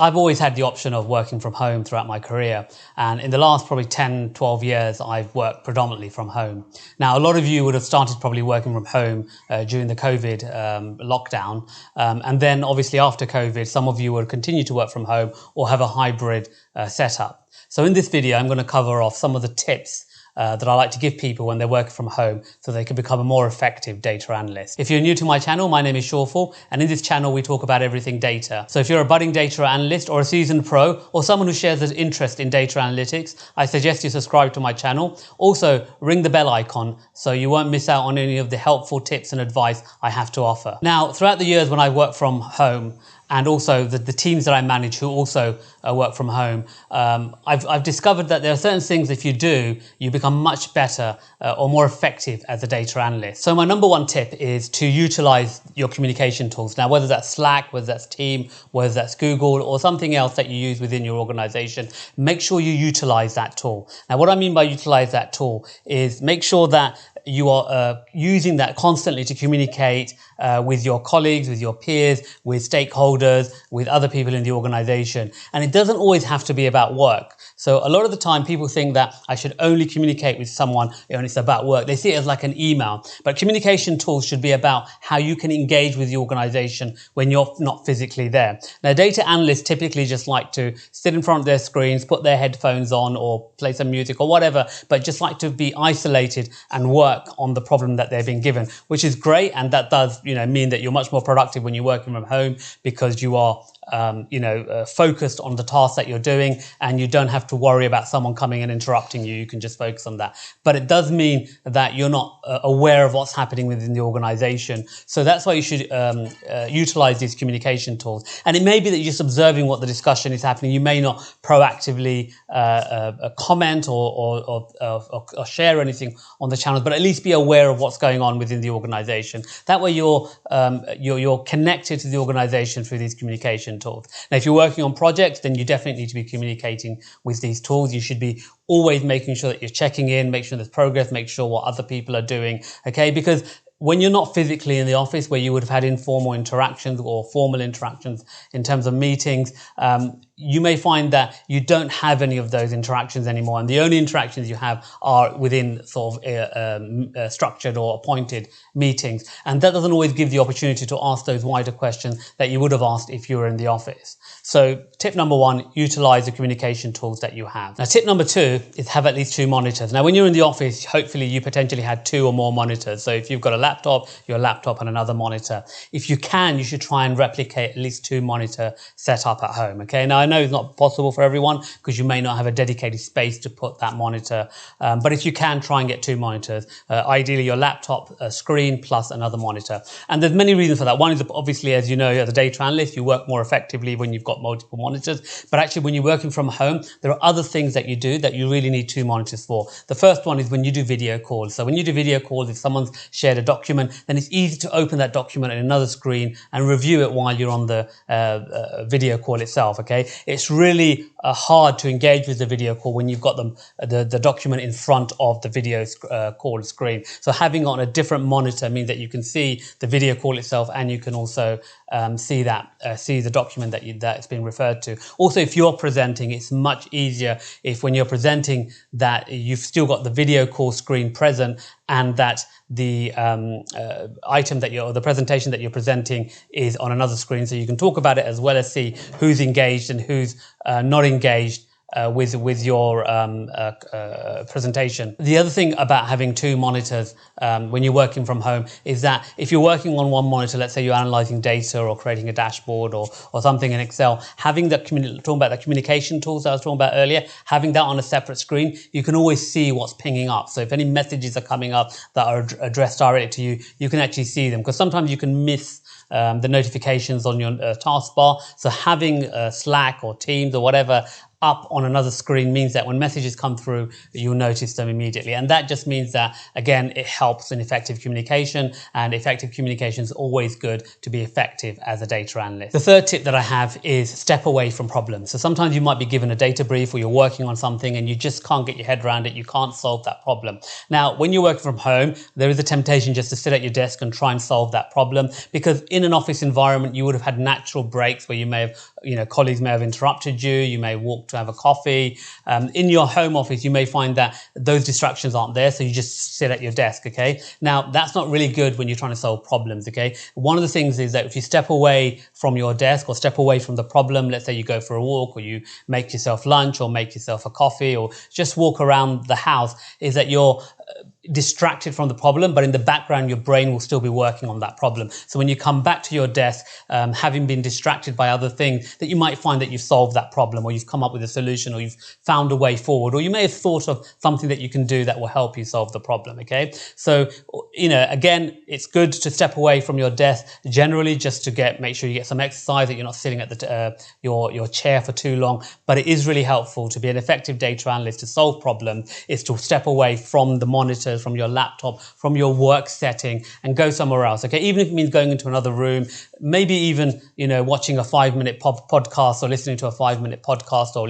I've always had the option of working from home throughout my career, and in the last probably 10, 12 years, I've worked predominantly from home. Now, a lot of you would have started probably working from home during the COVID lockdown, and then obviously after COVID, some of you will continue to work from home or have a hybrid setup. So in this video, I'm going to cover off some of the tips that I like to give people when they're working from home so they can become a more effective data analyst. If you're new to my channel, my name is Shorful, and in this channel we talk about everything data. So if you're a budding data analyst or a seasoned pro or someone who shares an interest in data analytics, I suggest you subscribe to my channel. Also, ring the bell icon so you won't miss out on any of the helpful tips and advice I have to offer. Now, throughout the years when I worked from home, and also the teams that I manage who also work from home, I've discovered that there are certain things if you do, you become much better or more effective as a data analyst. So my number one tip is to utilize your communication tools. Now, whether that's Slack, whether that's Team, whether that's Google or something else that you use within your organization, make sure you utilize that tool. Now, what I mean by utilize that tool is make sure that you are using that constantly to communicate with your colleagues, with your peers, with stakeholders, with other people in the organization. And it doesn't always have to be about work. So a lot of the time people think that I should only communicate with someone when it's about work. They see it as like an email, but communication tools should be about how you can engage with the organization when you're not physically there. Now, data analysts typically just like to sit in front of their screens, put their headphones on or play some music or whatever, but just like to be isolated and work on the problem that they're being given, which is great. And that does, mean that you're much more productive when you're working from home because you are focused on the task that you're doing and you don't have to worry about someone coming and interrupting you. You can just focus on that. But it does mean that you're not aware of what's happening within the organization. So that's why you should utilize these communication tools. And it may be that you're just observing what the discussion is happening. You may not proactively comment or share anything on the channels, but at least be aware of what's going on within the organization. That way you're connected to the organization through these communication tools. Now, if you're working on projects, then you definitely need to be communicating with these tools. You should be always making sure that you're checking in, make sure there's progress, make sure what other people are doing, okay? Because when you're not physically in the office where you would have had informal interactions or formal interactions in terms of meetings, you may find that you don't have any of those interactions anymore. And the only interactions you have are within sort of structured or appointed meetings. And that doesn't always give the opportunity to ask those wider questions that you would have asked if you were in the office. So tip number one, utilize the communication tools that you have. Now, tip number two is have at least 2 monitors. Now, when you're in the office, hopefully you potentially had 2 or more monitors. So if you've got a laptop, your laptop and another monitor. If you can, you should try and replicate at least 2 monitor setup at home. Okay. Now, I know it's not possible for everyone because you may not have a dedicated space to put that monitor. But if you can, try and get 2 monitors, ideally your laptop screen plus another monitor. And there's many reasons for that. One is obviously, as you know, as a data analyst, you work more effectively when you've got multiple monitors. But actually, when you're working from home, there are other things that you do that you really need 2 monitors for. The first one is when you do video calls. So when you do video calls, if someone's shared a document, then it's easy to open that document on another screen and review it while you're on the video call itself. Okay, it's really hard to engage with the video call when you've got the document in front of the video call screen. So having on a different monitor means that you can see the video call itself and you can also see the document that's being referred to. Also, if you're presenting, it's much easier if when you're presenting that you've still got the video call screen present and that the the presentation that you're presenting is on another screen, so you can talk about it as well as see who's engaged and who's not engaged with your presentation. The other thing about having 2 monitors when you're working from home is that if you're working on one monitor, let's say you're analyzing data or creating a dashboard or something in Excel, having that talking about the communication tools that I was talking about earlier, having that on a separate screen, you can always see what's pinging up. So if any messages are coming up that are addressed directly to you, you can actually see them, because sometimes you can miss the notifications on your taskbar. So having Slack or Teams or whatever up on another screen means that when messages come through, you'll notice them immediately. And that just means that, again, it helps in effective communication, and effective communication is always good to be effective as a data analyst. The third tip that I have is step away from problems. So sometimes you might be given a data brief or you're working on something and you just can't get your head around it. You can't solve that problem. Now, when you're working from home, there is a temptation just to sit at your desk and try and solve that problem, because in an office environment, you would have had natural breaks where you may have colleagues may have interrupted you. You may walk to have a coffee. In your home office, you may find that those distractions aren't there, so you just sit at your desk. Okay, now that's not really good when you're trying to solve problems. Okay, one of the things is that if you step away from your desk or step away from the problem, let's say you go for a walk or you make yourself lunch or make yourself a coffee or just walk around the house, is that you're distracted from the problem, but in the background your brain will still be working on that problem. So when you come back to your desk, having been distracted by other things, that you might find that you've solved that problem, or you've come up with a solution, or you've found a way forward, or you may have thought of something that you can do that will help you solve the problem. Okay, so again, it's good to step away from your desk generally, just to make sure you get some exercise, that you're not sitting at your chair for too long. But it is really helpful to be an effective data analyst to solve problems, is to step away from the monitors, from your laptop, from your work setting, and go somewhere else. Okay, even if it means going into another room, maybe even watching a 5-minute podcast, or listening to a 5-minute podcast, or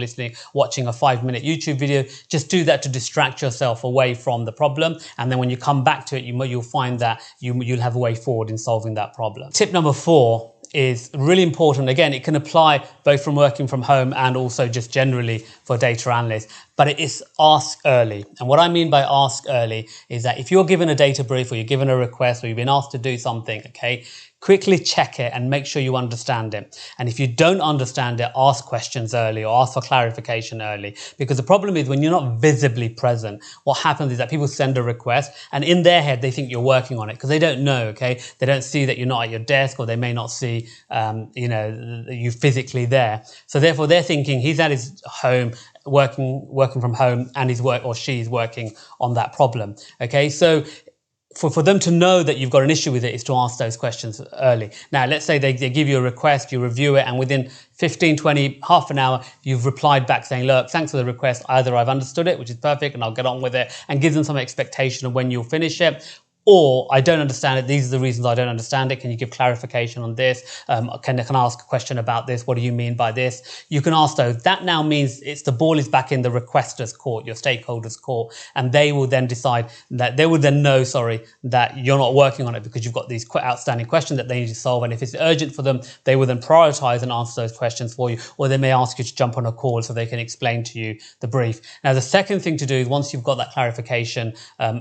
watching a 5-minute YouTube video. Just do that to distract yourself away from the problem, and then when you come back to it, you'll find that you'll have a way forward in solving that problem. Tip number 4 is really important. Again, it can apply both from working from home and also just generally for data analysts, but it is ask early. And what I mean by ask early is that if you're given a data brief, or you're given a request, or you've been asked to do something, okay, quickly check it and make sure you understand it. And if you don't understand it, ask questions early, or ask for clarification early. Because the problem is, when you're not visibly present, what happens is that people send a request and in their head they think you're working on it, because they don't know. Okay, they don't see that you're not at your desk, or they may not see you physically there. So therefore they're thinking he's at his home working from home, and she's working on that problem. Okay, so for them to know that you've got an issue with it is to ask those questions early. Now, let's say they give you a request, you review it, and within 15, 20, half an hour, you've replied back saying, look, thanks for the request. Either I've understood it, which is perfect, and I'll get on with it, and give them some expectation of when you'll finish it. Or, I don't understand it. These are the reasons I don't understand it. Can you give clarification on this? Can I ask a question about this? What do you mean by this? You can ask those. That now means the ball is back in the requester's court, your stakeholders' court, and they will then decide that that you're not working on it because you've got these outstanding questions that they need to solve. And if it's urgent for them, they will then prioritize and answer those questions for you. Or they may ask you to jump on a call so they can explain to you the brief. Now, the second thing to do is, once you've got that clarification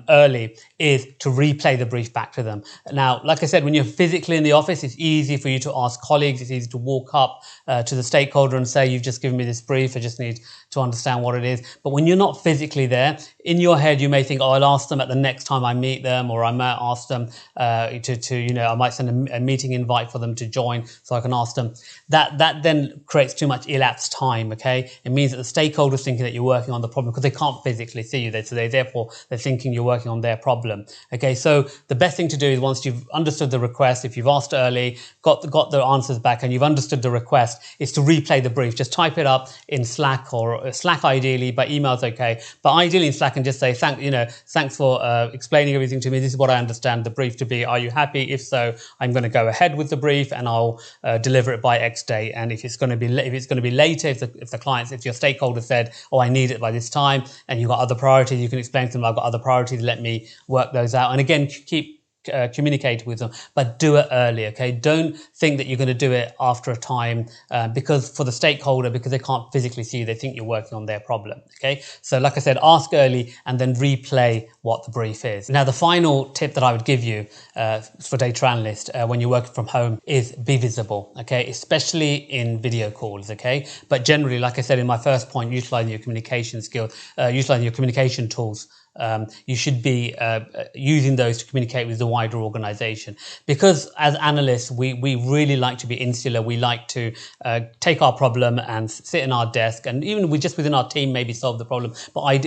early, is to replay the brief back to them. Now, like I said, when you're physically in the office, it's easy for you to ask colleagues. It's easy to walk up to the stakeholder and say, you've just given me this brief, I just need to understand what it is. But when you're not physically there, in your head, you may think, oh, I'll ask them at the next time I meet them, or I might ask them I might send a meeting invite for them to join so I can ask them. That then creates too much elapsed time, okay? It means that the stakeholders thinking that you're working on the problem, because they can't physically see you, so therefore they're thinking you're working on their problem, okay? So the best thing to do is, once you've understood the request, if you've asked early, got the answers back, and you've understood the request, is to replay the brief. Just type it up in Slack, or Slack ideally, but email's okay. But ideally in Slack, and just say, thanks for explaining everything to me. This is what I understand the brief to be. Are you happy? If so, I'm going to go ahead with the brief, and I'll deliver it by X date. And if it's going to be later, if your stakeholder said, oh, I need it by this time, and you've got other priorities, you can explain to them, I've got other priorities, let me work those out. And again, keep communicate with them, but do it early, okay? Don't think that you're going to do it after a time, because for the stakeholder, because they can't physically see you, they think you're working on their problem, okay? So like I said, ask early and then replay what the brief is. Now, the final tip that I would give you for data analyst when you're working from home is be visible, okay? Especially in video calls, okay? But generally, like I said in my first point, utilizing your communication skills, utilizing your communication tools. You should be using those to communicate with the wider organization, because as analysts, we really like to be insular. We like to take our problem and sit in our desk, and even just within our team maybe solve the problem. But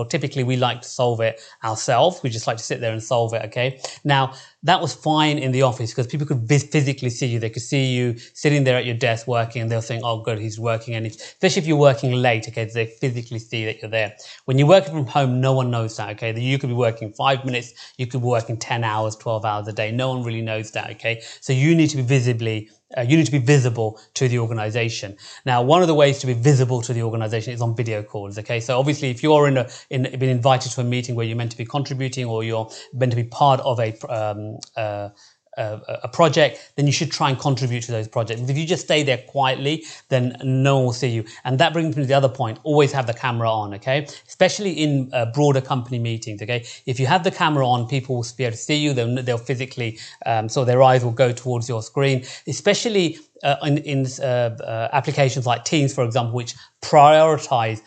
typically we like to solve it ourselves. We just like to sit there and solve it, okay? Now, that was fine in the office because people could physically see you. They could see you sitting there at your desk working, and they'll think, oh, good, he's working. And especially if you're working late, okay, they physically see that you're there. When you're working from home, no one knows that, okay? You could be working 5 minutes, you could be working 10 hours, 12 hours a day. No one really knows that, okay? So you need to be visible to the organization. Now, one of the ways to be visible to the organization is on video calls, okay? So obviously, if you're been invited to a meeting where you're meant to be contributing, or you're meant to be part of a project, then you should try and contribute to those projects. If you just stay there quietly, then no one will see you. And that brings me to the other point, always have the camera on, okay? Especially in broader company meetings, okay? If you have the camera on, people will be able to see you, they'll physically, so their eyes will go towards your screen, especially in applications like Teams, for example, which prioritize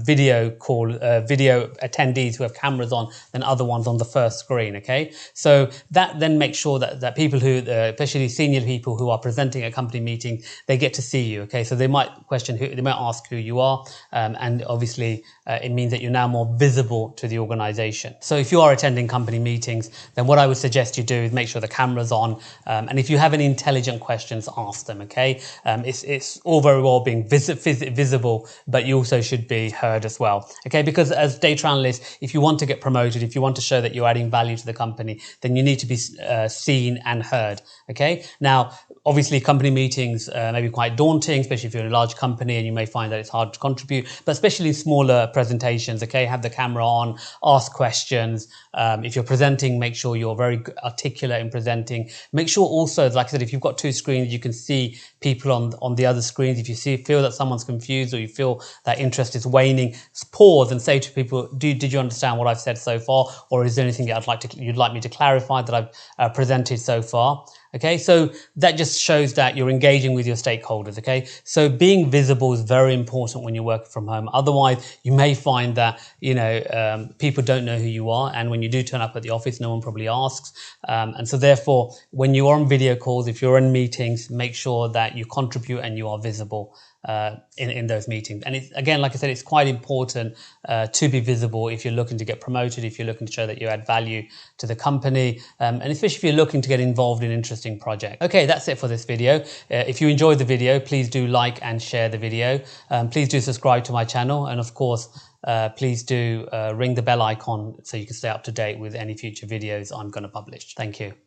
video attendees who have cameras on than other ones on the first screen, okay? So that then makes sure that people who, especially senior people who are presenting at company meetings, they get to see you, okay? So they might they might ask who you are, and obviously it means that you're now more visible to the organization. So if you are attending company meetings, then what I would suggest you do is make sure the camera's on, and if you have any intelligent questions, ask them, okay? It's all very well being visible, but you also should be heard as well, okay? Because as data analysts, if you want to get promoted, if you want to show that you're adding value to the company, then you need to be seen and heard, okay? Now, obviously, company meetings may be quite daunting, especially if you're in a large company and you may find that it's hard to contribute, but especially in smaller presentations, okay? Have the camera on, ask questions. If you're presenting, make sure you're very articulate in presenting. Make sure also, like I said, if you've got two screens, you can see people on the other screens. If you feel that someone's confused or you feel that interest is waning, pause and say to people, did you understand what I've said so far? Or is there anything you'd like me to clarify that I've presented so far? Okay, so that just shows that you're engaging with your stakeholders, okay? So being visible is very important when you're working from home. Otherwise, you may find that, people don't know who you are. And when you do turn up at the office, no one probably asks. And so therefore, when you are on video calls, if you're in meetings, make sure that you contribute and you are visible in those meetings. And it's, again, like I said, it's quite important to be visible if you're looking to get promoted, if you're looking to show that you add value to the company, and especially if you're looking to get involved in interesting projects. Okay, that's it for this video. If you enjoyed the video, please do like and share the video. Please do subscribe to my channel, and of course, please do ring the bell icon so you can stay up to date with any future videos I'm going to publish. Thank you.